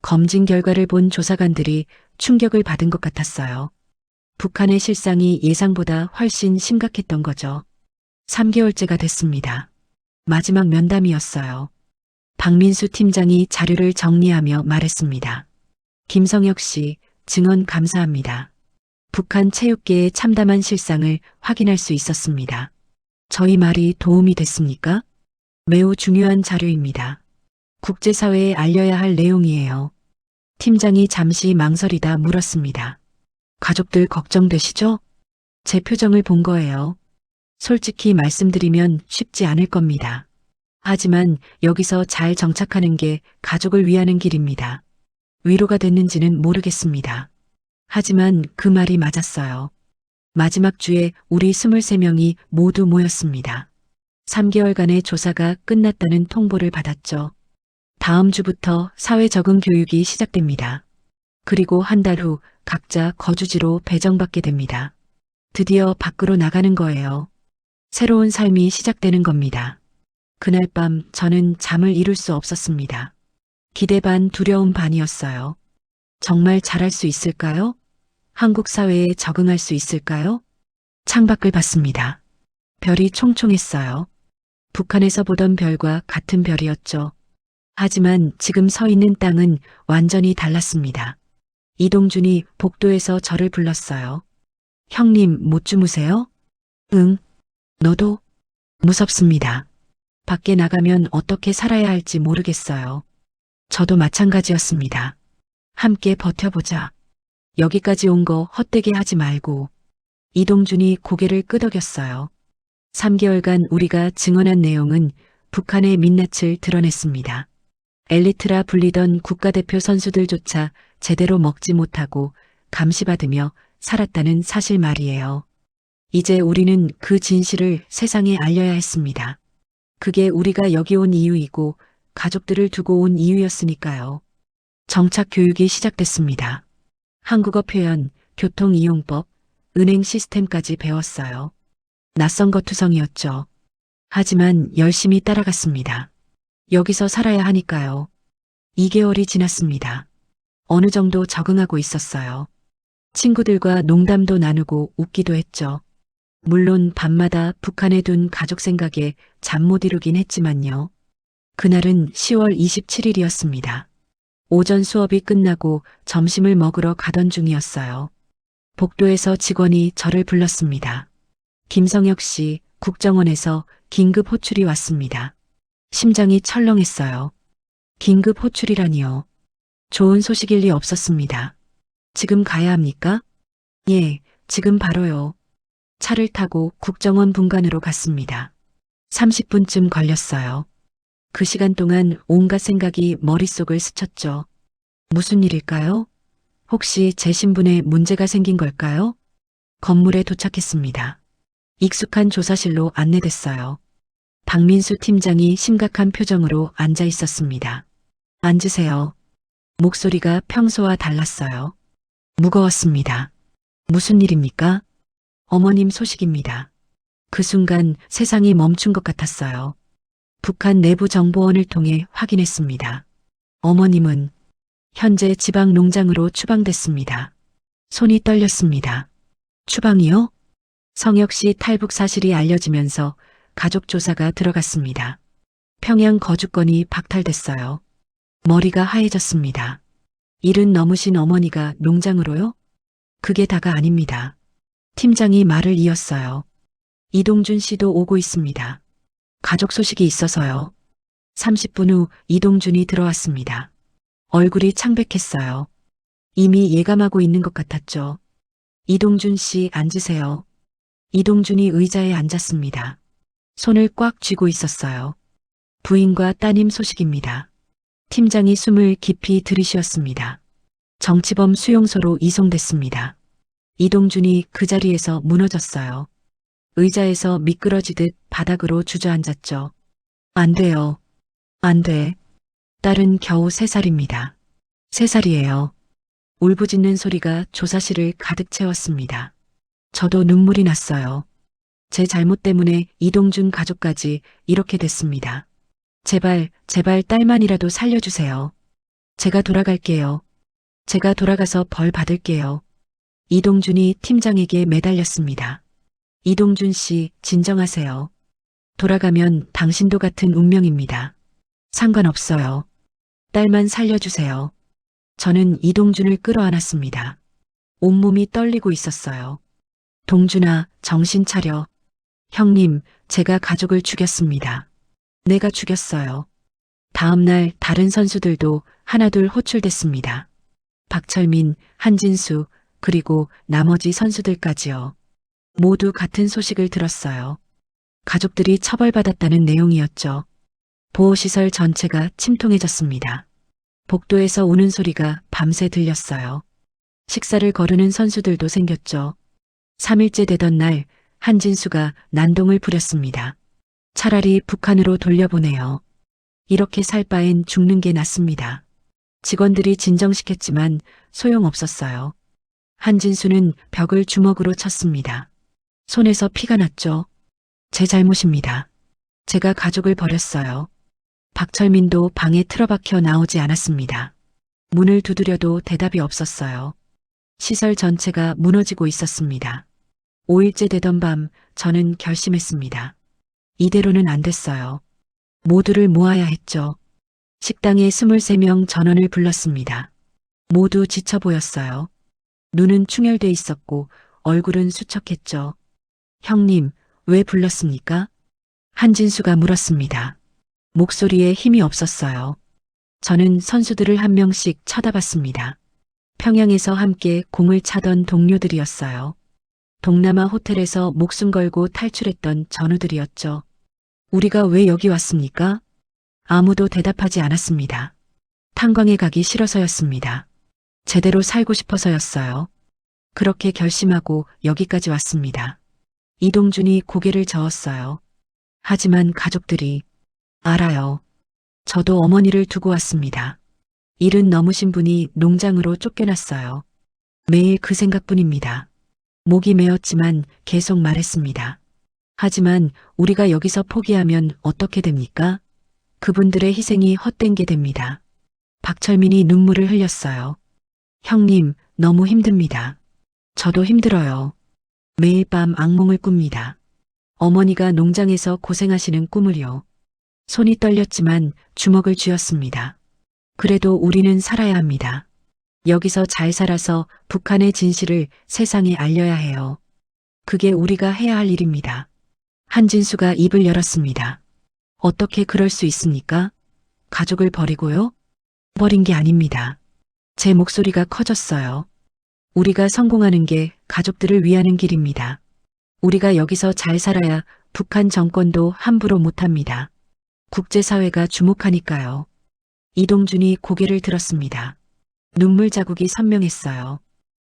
검진 결과를 본 조사관들이 충격을 받은 것 같았어요. 북한의 실상이 예상보다 훨씬 심각했던 거죠. 3개월째가 됐습니다. 마지막 면담이었어요. 박민수 팀장이 자료를 정리하며 말했습니다. 김성혁 씨, 증언 감사합니다. 북한 체육계의 참담한 실상을 확인할 수 있었습니다. 저희 말이 도움이 됐습니까? 매우 중요한 자료입니다. 국제사회에 알려야 할 내용이에요. 팀장이 잠시 망설이다 물었습니다. 가족들 걱정되시죠? 제 표정을 본 거예요. 솔직히 말씀드리면 쉽지 않을 겁니다. 하지만 여기서 잘 정착하는 게 가족을 위하는 길입니다. 위로가 됐는지는 모르겠습니다. 하지만 그 말이 맞았어요. 마지막 주에 우리 23명이 모두 모였습니다. 3개월간의 조사가 끝났다는 통보를 받았죠. 다음 주부터 사회 적응 교육이 시작됩니다. 그리고 한 달 후 각자 거주지로 배정받게 됩니다. 드디어 밖으로 나가는 거예요. 새로운 삶이 시작되는 겁니다. 그날 밤 저는 잠을 이룰 수 없었습니다. 기대 반 두려움 반이었어요. 정말 잘할 수 있을까요? 한국 사회에 적응할 수 있을까요? 창밖을 봤습니다. 별이 총총했어요. 북한에서 보던 별과 같은 별이었죠. 하지만 지금 서 있는 땅은 완전히 달랐습니다. 이동준이 복도에서 저를 불렀어요. 형님, 못 주무세요? 응. 너도? 무섭습니다. 밖에 나가면 어떻게 살아야 할지 모르겠어요. 저도 마찬가지였습니다. 함께 버텨보자. 여기까지 온 거 헛되게 하지 말고. 이동준이 고개를 끄덕였어요. 3개월간 우리가 증언한 내용은 북한의 민낯을 드러냈습니다. 엘리트라 불리던 국가대표 선수들조차 제대로 먹지 못하고 감시받으며 살았다는 사실 말이에요. 이제 우리는 그 진실을 세상에 알려야 했습니다. 그게 우리가 여기 온 이유이고 가족들을 두고 온 이유였으니까요. 정착 교육이 시작됐습니다. 한국어 표현, 교통이용법, 은행 시스템까지 배웠어요. 낯선 것 투성이었죠. 하지만 열심히 따라갔습니다. 여기서 살아야 하니까요. 2개월이 지났습니다. 어느 정도 적응하고 있었어요. 친구들과 농담도 나누고 웃기도 했죠. 물론 밤마다 북한에 둔 가족 생각에 잠 못 이루긴 했지만요. 그날은 10월 27일이었습니다. 오전 수업이 끝나고 점심을 먹으러 가던 중이었어요. 복도에서 직원이 저를 불렀습니다. 김성혁 씨, 국정원에서 긴급 호출이 왔습니다. 심장이 철렁했어요. 긴급 호출이라니요. 좋은 소식일 리 없었습니다. 지금 가야 합니까? 예, 지금 바로요. 차를 타고 국정원 분관으로 갔습니다. 30분쯤 걸렸어요. 그 시간 동안 온갖 생각이 머릿속을 스쳤죠. 무슨 일일까요? 혹시 제 신분에 문제가 생긴 걸까요? 건물에 도착했습니다. 익숙한 조사실로 안내됐어요. 박민수 팀장이 심각한 표정으로 앉아 있었습니다. 앉으세요. 목소리가 평소와 달랐어요. 무거웠습니다. 무슨 일입니까? 어머님 소식입니다. 그 순간 세상이 멈춘 것 같았어요. 북한 내부 정보원을 통해 확인했습니다. 어머님은 현재 지방 농장으로 추방됐습니다. 손이 떨렸습니다. 추방이요? 성혁 씨 탈북 사실이 알려지면서 가족 조사가 들어갔습니다. 평양 거주권이 박탈됐어요. 머리가 하얘졌습니다. 일은 넘으신 어머니가 농장으로요? 그게 다가 아닙니다. 팀장이 말을 이었어요. 이동준 씨도 오고 있습니다. 가족 소식이 있어서요. 30분 후 이동준이 들어왔습니다. 얼굴이 창백했어요. 이미 예감하고 있는 것 같았죠. 이동준 씨 앉으세요. 이동준이 의자에 앉았습니다. 손을 꽉 쥐고 있었어요. 부인과 따님 소식입니다. 팀장이 숨을 깊이 들이쉬었습니다. 정치범 수용소로 이송됐습니다. 이동준이 그 자리에서 무너졌어요. 의자에서 미끄러지듯 바닥으로 주저앉았죠. 안 돼요. 안 돼. 딸은 겨우 3살입니다. 3살이에요. 울부짖는 소리가 조사실을 가득 채웠습니다. 저도 눈물이 났어요. 제 잘못 때문에 이동준 가족까지 이렇게 됐습니다. 제발, 제발 딸만이라도 살려주세요. 제가 돌아갈게요. 제가 돌아가서 벌 받을게요. 이동준이 팀장에게 매달렸습니다. 이동준 씨, 진정하세요. 돌아가면 당신도 같은 운명입니다. 상관없어요. 딸만 살려주세요. 저는 이동준을 끌어안았습니다. 온몸이 떨리고 있었어요. 동준아, 정신 차려. 형님, 제가 가족을 죽였습니다. 내가 죽였어요. 다음 날 다른 선수들도 하나둘 호출됐습니다. 박철민, 한진수, 그리고 나머지 선수들까지요. 모두 같은 소식을 들었어요. 가족들이 처벌받았다는 내용이었죠. 보호시설 전체가 침통해졌습니다. 복도에서 우는 소리가 밤새 들렸어요. 식사를 거르는 선수들도 생겼죠. 3일째 되던 날 한진수가 난동을 부렸습니다. 차라리 북한으로 돌려보내요. 이렇게 살 바엔 죽는 게 낫습니다. 직원들이 진정시켰지만 소용없었어요. 한진수는 벽을 주먹으로 쳤습니다. 손에서 피가 났죠. 제 잘못입니다. 제가 가족을 버렸어요. 박철민도 방에 틀어박혀 나오지 않았습니다. 문을 두드려도 대답이 없었어요. 시설 전체가 무너지고 있었습니다. 5일째 되던 밤 저는 결심했습니다. 이대로는 안 됐어요. 모두를 모아야 했죠. 식당에 23명 전원을 불렀습니다. 모두 지쳐 보였어요. 눈은 충혈돼 있었고 얼굴은 수척했죠. 형님, 왜 불렀습니까? 한진수가 물었습니다. 목소리에 힘이 없었어요. 저는 선수들을 한 명씩 쳐다봤습니다. 평양에서 함께 공을 차던 동료들이었어요. 동남아 호텔에서 목숨 걸고 탈출했던 전우들이었죠. 우리가 왜 여기 왔습니까? 아무도 대답하지 않았습니다. 탄광에 가기 싫어서였습니다. 제대로 살고 싶어서였어요. 그렇게 결심하고 여기까지 왔습니다. 이동준이 고개를 저었어요. 하지만 가족들이 알아요. 저도 어머니를 두고 왔습니다. 일은 넘으신 분이 농장으로 쫓겨났어요. 매일 그 생각뿐입니다. 목이 메었지만 계속 말했습니다. 하지만 우리가 여기서 포기하면 어떻게 됩니까? 그분들의 희생이 헛된 게 됩니다. 박철민이 눈물을 흘렸어요. 형님, 너무 힘듭니다. 저도 힘들어요. 매일 밤 악몽을 꿉니다. 어머니가 농장에서 고생하시는 꿈을요. 손이 떨렸지만 주먹을 쥐었습니다. 그래도 우리는 살아야 합니다. 여기서 잘 살아서 북한의 진실을 세상에 알려야 해요. 그게 우리가 해야 할 일입니다. 한진수가 입을 열었습니다. 어떻게 그럴 수 있습니까? 가족을 버리고요? 버린 게 아닙니다. 제 목소리가 커졌어요. 우리가 성공하는 게 가족들을 위하는 길입니다. 우리가 여기서 잘 살아야 북한 정권도 함부로 못합니다. 국제사회가 주목하니까요. 이동준이 고개를 들었습니다. 눈물 자국이 선명했어요.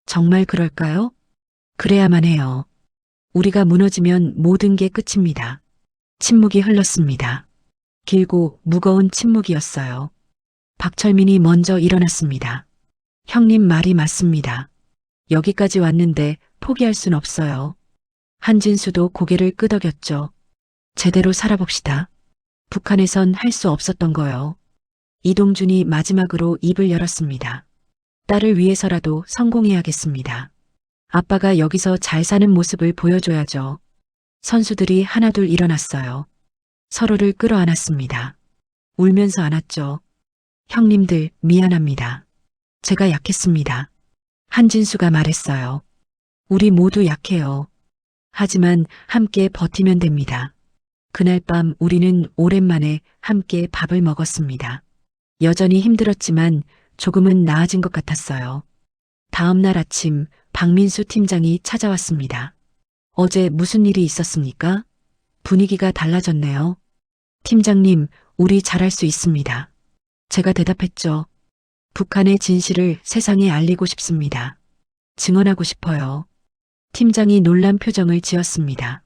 정말 그럴까요? 그래야만 해요. 우리가 무너지면 모든 게 끝입니다. 침묵이 흘렀습니다. 길고 무거운 침묵이었어요. 박철민이 먼저 일어났습니다. 형님 말이 맞습니다. 여기까지 왔는데 포기할 순 없어요. 한진수도 고개를 끄덕였죠. 제대로 살아봅시다. 북한에선 할 수 없었던 거요. 이동준이 마지막으로 입을 열었습니다. 딸을 위해서라도 성공해야겠습니다. 아빠가 여기서 잘 사는 모습을 보여줘야죠. 선수들이 하나둘 일어났어요. 서로를 끌어안았습니다. 울면서 안았죠. 형님들 미안합니다. 제가 약했습니다. 한진수가 말했어요. 우리 모두 약해요. 하지만 함께 버티면 됩니다. 그날 밤 우리는 오랜만에 함께 밥을 먹었습니다. 여전히 힘들었지만 조금은 나아진 것 같았어요. 다음 날 아침 박민수 팀장이 찾아왔습니다. 어제 무슨 일이 있었습니까? 분위기가 달라졌네요. 팀장님, 우리 잘할 수 있습니다. 제가 대답했죠. 북한의 진실을 세상에 알리고 싶습니다. 증언하고 싶어요. 팀장이 놀란 표정을 지었습니다.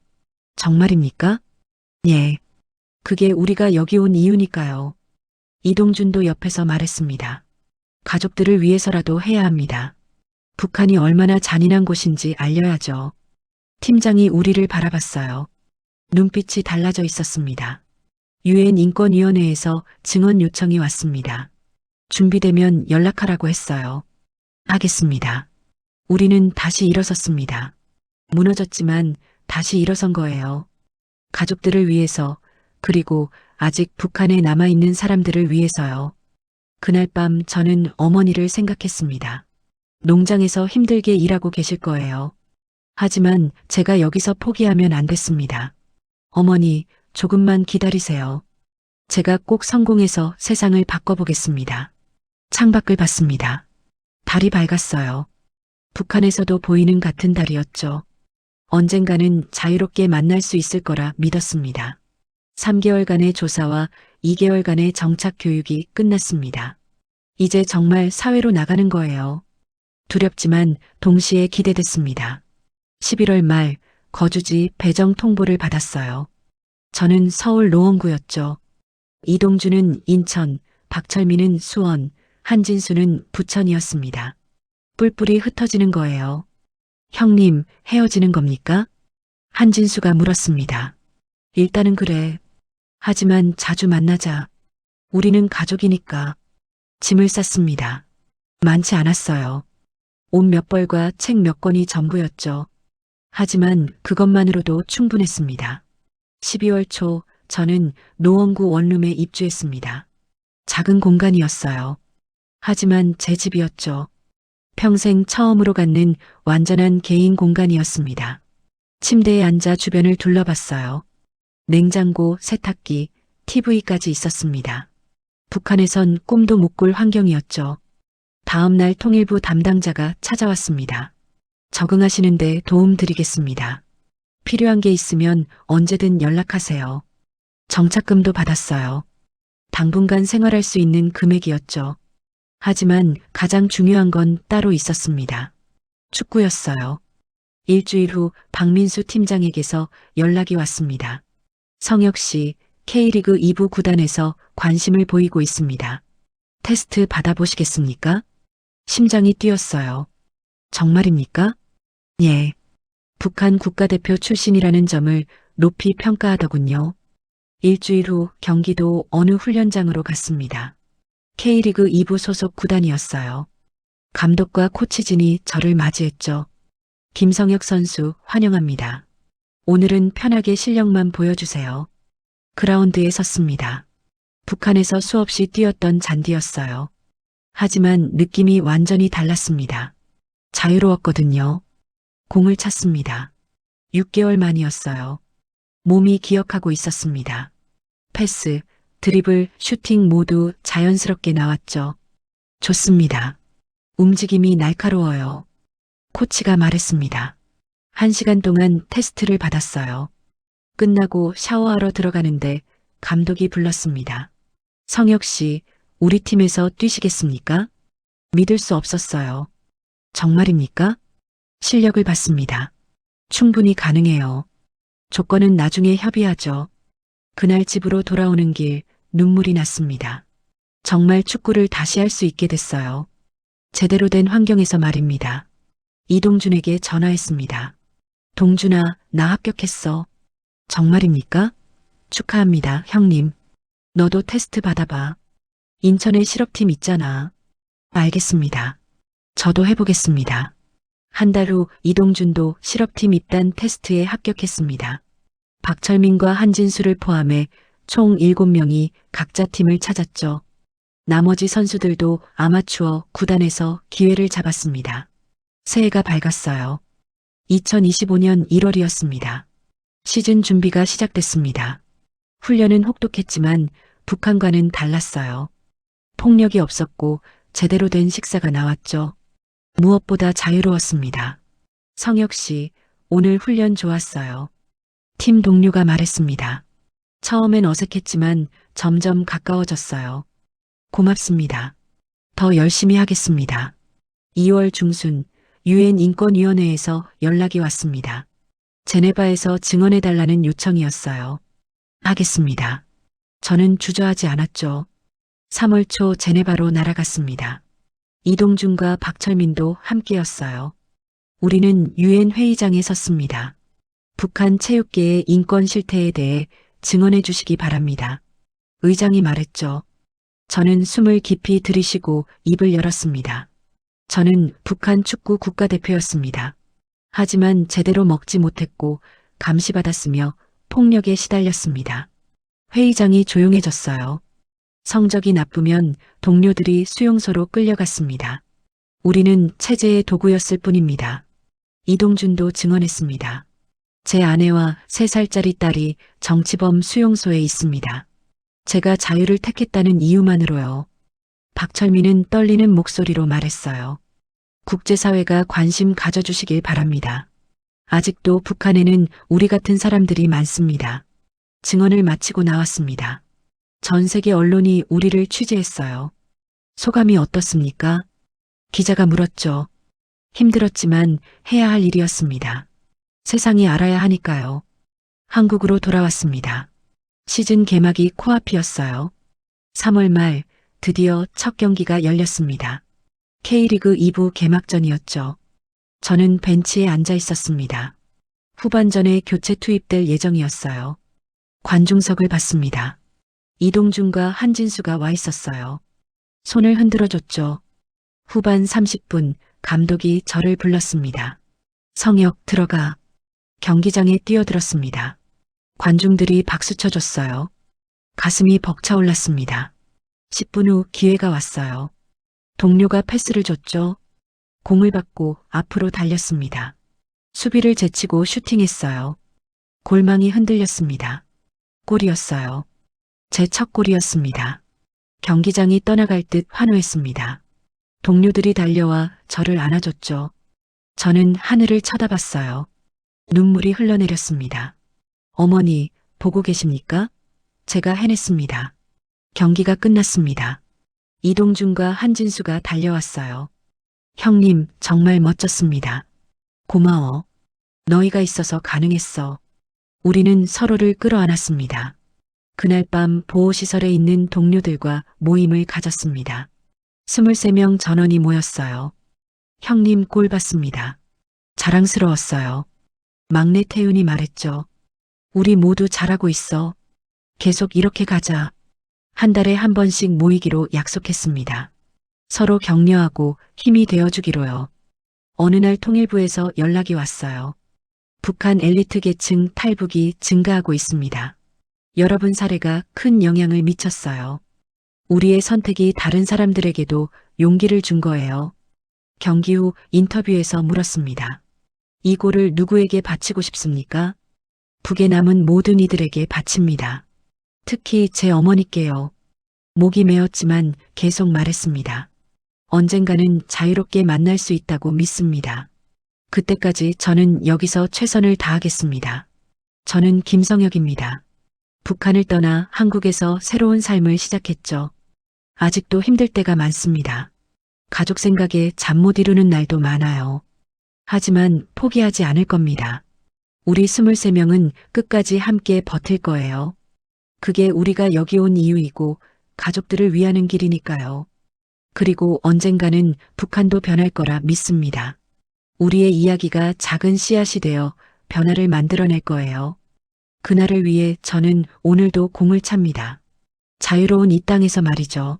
정말입니까? 예. 그게 우리가 여기 온 이유니까요. 이동준도 옆에서 말했습니다. 가족들을 위해서라도 해야 합니다. 북한이 얼마나 잔인한 곳인지 알려야죠. 팀장이 우리를 바라봤어요. 눈빛이 달라져 있었습니다. 유엔 인권위원회에서 증언 요청이 왔습니다. 준비되면 연락하라고 했어요. 하겠습니다. 우리는 다시 일어섰습니다. 무너졌지만 다시 일어선 거예요. 가족들을 위해서, 그리고 아직 북한에 남아있는 사람들을 위해서요. 그날 밤 저는 어머니를 생각했습니다. 농장에서 힘들게 일하고 계실 거예요. 하지만 제가 여기서 포기하면 안 됐습니다. 어머니, 조금만 기다리세요. 제가 꼭 성공해서 세상을 바꿔보겠습니다. 창밖을 봤습니다. 달이 밝았어요. 북한에서도 보이는 같은 달이었죠. 언젠가는 자유롭게 만날 수 있을 거라 믿었습니다. 3개월간의 조사와 2개월간의 정착 교육이 끝났습니다. 이제 정말 사회로 나가는 거예요. 두렵지만 동시에 기대됐습니다. 11월 말 거주지 배정 통보를 받았어요. 저는 서울 노원구였죠. 이동준은 인천, 박철민은 수원, 한진수는 부천이었습니다. 뿔뿔이 흩어지는 거예요. 형님, 헤어지는 겁니까? 한진수가 물었습니다. 일단은 그래. 하지만 자주 만나자. 우리는 가족이니까. 짐을 쌌습니다. 많지 않았어요. 옷 몇 벌과 책 몇 권이 전부였죠. 하지만 그것만으로도 충분했습니다. 12월 초 저는 노원구 원룸에 입주했습니다. 작은 공간이었어요. 하지만 제 집이었죠. 평생 처음으로 갖는 완전한 개인 공간이었습니다. 침대에 앉아 주변을 둘러봤어요. 냉장고, 세탁기, TV까지 있었습니다. 북한에선 꿈도 못 꿀 환경이었죠. 다음 날 통일부 담당자가 찾아왔습니다. 적응하시는데 도움 드리겠습니다. 필요한 게 있으면 언제든 연락하세요. 정착금도 받았어요. 당분간 생활할 수 있는 금액이었죠. 하지만 가장 중요한 건 따로 있었습니다. 축구였어요. 일주일 후 박민수 팀장에게서 연락이 왔습니다. 성혁 씨, K리그 2부 구단에서 관심을 보이고 있습니다. 테스트 받아보시겠습니까? 심장이 뛰었어요. 정말입니까? 예. 북한 국가대표 출신이라는 점을 높이 평가하더군요. 일주일 후 경기도 어느 훈련장으로 갔습니다. K리그 2부 소속 구단이었어요. 감독과 코치진이 저를 맞이했죠. 김성혁 선수 환영합니다. 오늘은 편하게 실력만 보여주세요. 그라운드에 섰습니다. 북한에서 수없이 뛰었던 잔디였어요. 하지만 느낌이 완전히 달랐습니다. 자유로웠거든요. 공을 찼습니다. 6개월 만이었어요. 몸이 기억하고 있었습니다. 패스, 드리블, 슈팅 모두 자연스럽게 나왔죠. 좋습니다. 움직임이 날카로워요. 코치가 말했습니다. 1시간 동안 테스트를 받았어요. 끝나고 샤워하러 들어가는데 감독이 불렀습니다. 성혁 씨, 우리 팀에서 뛰시겠습니까? 믿을 수 없었어요. 정말입니까? 실력을 봤습니다. 충분히 가능해요. 조건은 나중에 협의하죠. 그날 집으로 돌아오는 길 눈물이 났습니다. 정말 축구를 다시 할 수 있게 됐어요. 제대로 된 환경에서 말입니다. 이동준에게 전화했습니다. 동준아, 나 합격했어. 정말입니까? 축하합니다, 형님. 너도 테스트 받아봐. 인천에 실업팀 있잖아. 알겠습니다. 저도 해보겠습니다. 한 달 후 이동준도 실업팀 입단 테스트에 합격했습니다. 박철민과 한진수를 포함해 총 7명이 각자 팀을 찾았죠. 나머지 선수들도 아마추어 구단에서 기회를 잡았습니다. 새해가 밝았어요. 2025년 1월이었습니다. 시즌 준비가 시작됐습니다. 훈련은 혹독했지만 북한과는 달랐어요. 폭력이 없었고 제대로 된 식사가 나왔죠. 무엇보다 자유로웠습니다. 성혁 씨, 오늘 훈련 좋았어요. 팀 동료가 말했습니다. 처음엔 어색했지만 점점 가까워졌어요. 고맙습니다. 더 열심히 하겠습니다. 2월 중순 유엔 인권위원회에서 연락이 왔습니다. 제네바에서 증언해달라는 요청이었어요. 하겠습니다. 저는 주저하지 않았죠. 3월 초 제네바로 날아갔습니다. 이동준과 박철민도 함께였어요. 우리는 유엔 회의장에 섰습니다. 북한 체육계의 인권 실태에 대해 증언해 주시기 바랍니다. 의장이 말했죠. 저는 숨을 깊이 들이쉬고 입을 열었습니다. 저는 북한 축구 국가대표였습니다. 하지만 제대로 먹지 못했고 감시받았으며 폭력에 시달렸습니다. 회의장이 조용해졌어요. 성적이 나쁘면 동료들이 수용소로 끌려갔습니다. 우리는 체제의 도구였을 뿐입니다. 이동준도 증언했습니다. 제 아내와 3살짜리 딸이 정치범 수용소에 있습니다. 제가 자유를 택했다는 이유만으로요. 박철민은 떨리는 목소리로 말했어요. 국제사회가 관심 가져주시길 바랍니다. 아직도 북한에는 우리 같은 사람들이 많습니다. 증언을 마치고 나왔습니다. 전 세계 언론이 우리를 취재했어요. 소감이 어떻습니까? 기자가 물었죠. 힘들었지만 해야 할 일이었습니다. 세상이 알아야 하니까요. 한국으로 돌아왔습니다. 시즌 개막이 코앞이었어요. 3월 말 드디어 첫 경기가 열렸습니다. K리그 2부 개막전이었죠. 저는 벤치에 앉아 있었습니다. 후반전에 교체 투입될 예정이었어요. 관중석을 봤습니다. 이동준과 한진수가 와 있었어요. 손을 흔들어 줬죠. 후반 30분 감독이 저를 불렀습니다. 성혁 들어가. 경기장에 뛰어들었습니다. 관중들이 박수 쳐줬어요. 가슴이 벅차올랐습니다. 10분 후 기회가 왔어요. 동료가 패스를 줬죠. 공을 받고 앞으로 달렸습니다. 수비를 제치고 슈팅했어요. 골망이 흔들렸습니다. 골이었어요. 제 첫 골이었습니다. 경기장이 떠나갈 듯 환호했습니다. 동료들이 달려와 저를 안아줬죠. 저는 하늘을 쳐다봤어요. 눈물이 흘러내렸습니다. 어머니, 보고 계십니까? 제가 해냈습니다. 경기가 끝났습니다. 이동준과 한진수가 달려왔어요. 형님, 정말 멋졌습니다. 고마워. 너희가 있어서 가능했어. 우리는 서로를 끌어안았습니다. 그날 밤 보호시설에 있는 동료들과 모임을 가졌습니다. 23명 전원이 모였어요. 형님 꼴 봤습니다. 자랑스러웠어요. 막내 태윤이 말했죠. 우리 모두 잘하고 있어. 계속 이렇게 가자. 한 달에 한 번씩 모이기로 약속했습니다. 서로 격려하고 힘이 되어주기로요. 어느 날 통일부에서 연락이 왔어요. 북한 엘리트 계층 탈북이 증가하고 있습니다. 여러분 사례가 큰 영향을 미쳤어요. 우리의 선택이 다른 사람들에게도 용기를 준 거예요. 경기 후 인터뷰에서 물었습니다. 이 골을 누구에게 바치고 싶습니까? 북에 남은 모든 이들에게 바칩니다. 특히 제 어머니께요. 목이 메었지만 계속 말했습니다. 언젠가는 자유롭게 만날 수 있다고 믿습니다. 그때까지 저는 여기서 최선을 다하겠습니다. 저는 김성혁입니다. 북한을 떠나 한국에서 새로운 삶을 시작했죠. 아직도 힘들 때가 많습니다. 가족 생각에 잠 못 이루는 날도 많아요. 하지만 포기하지 않을 겁니다. 우리 23명은 끝까지 함께 버틸 거예요. 그게 우리가 여기 온 이유이고 가족들을 위하는 길이니까요. 그리고 언젠가는 북한도 변할 거라 믿습니다. 우리의 이야기가 작은 씨앗이 되어 변화를 만들어낼 거예요. 그날을 위해 저는 오늘도 공을 찹니다. 자유로운 이 땅에서 말이죠.